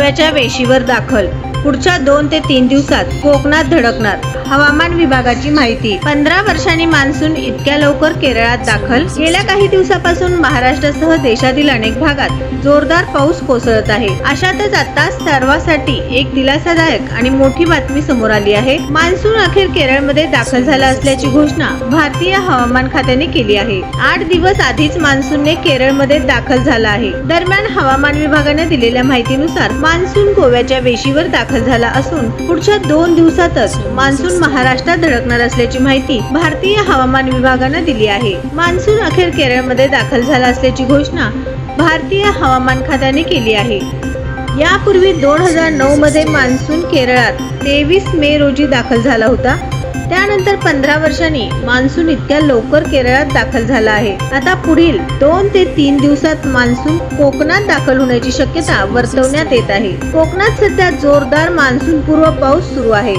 गोव्याच्या वेशीवर दाखल. पुढच्या 2 ते 3 दिवसात कोकणात धडकणार. हवामान विभागाची माहिती. 15 वर्षांनी मान्सून इतक्या लवकर केरळात दाखल. गेल्या काही दिवसापासून महाराष्ट्रासह देशातील अनेक भागात जोरदार पाऊस कोसळत आहे. अशातच आता सर्वांसाठी एक दिलासादायक आणि मोठी बातमी समोर आली आहे. मान्सून अखेर केरळमध्ये दाखल झाला असल्याची घोषणा भारतीय हवामान खात्याने केली आहे. 8 दिवस आधीच मान्सूनने केरळमध्ये दाखल झाला आहे. दरम्यान हवामान विभागाने दिलेल्या माहितीनुसार मान्सून गोव्याच्या वेशीवर दाखल झाला असून पुढच्या 2 दिवसातच मान्सून महाराष्ट्रात धडकणार असल्याची माहिती भारतीय हवामान विभागाने दिली आहे. मान्सून अखेर केरळमध्ये दाखल झाला असल्याची घोषणा भारतीय हवामान खात्याने केली आहे. यापूर्वी 2009 मध्ये मान्सून केरळात 23 मे रोजी दाखल झाला होता. त्यानंतर 15 वर्षांनी मान्सून इतक्या लवकर केरळात दाखल झाला आहे. आता पुढील 2 ते 3 दिवसात मान्सून कोकणात दाखल होण्याची शक्यता वर्तवण्यात येत आहे. कोकणात सध्या जोरदार मान्सून पूर्व पाऊस सुरू आहे,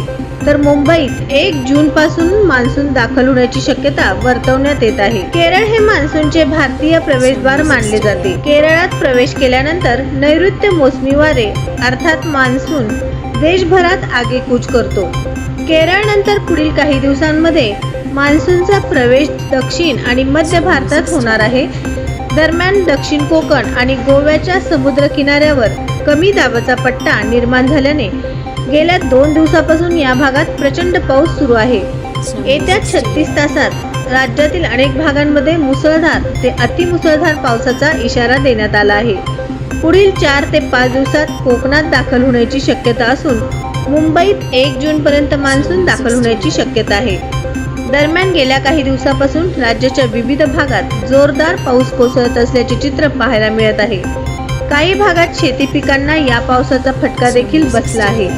तर मुंबईत 1 जून पासून मान्सून दाखल होण्याची शक्यता वर्तवण्यात येत आहे. केरळ हे मान्सूनचे भारतीय प्रवेशद्वार मानले जाते. केरळात प्रवेश केल्यानंतर नैऋत्य मोसमी वारे अर्थात मान्सून देशभरात आगेकूच करतो. केरळ नंतर पुढील काही दिवसांमध्ये मान्सूनचा प्रवेश दक्षिण आणि मध्य भारतात होणार आहे. दरम्यान दक्षिण कोकण आणि गोव्याच्या समुद्र किनाऱ्यावर कमी दाबाचा पट्टा निर्माण झाल्याने गेल्या 2 दिवसापासून या भागात प्रचंड पाऊस सुरू आहे. येत्या 36 तासात राज्यातील अनेक भागांमध्ये मुसळधार ते अतिमुसळधार पावसाचा इशारा देण्यात आला आहे. पुढील 4 ते 5 दिवसात कोकणात दाखल होण्याची शक्यता असून मुंबईत 1 जून पर्यंत मान्सून दाखल होण्याची शक्यता आहे. दरम्यान गेल्या काही दिवसापासून राज्याच्या विविध भागात जोरदार पाऊस कोसळत असल्याचे चित्र पाहायला मिळत आहे. काही भागात शेती पिकांना या पावसाचा फटका देखील बसला आहे.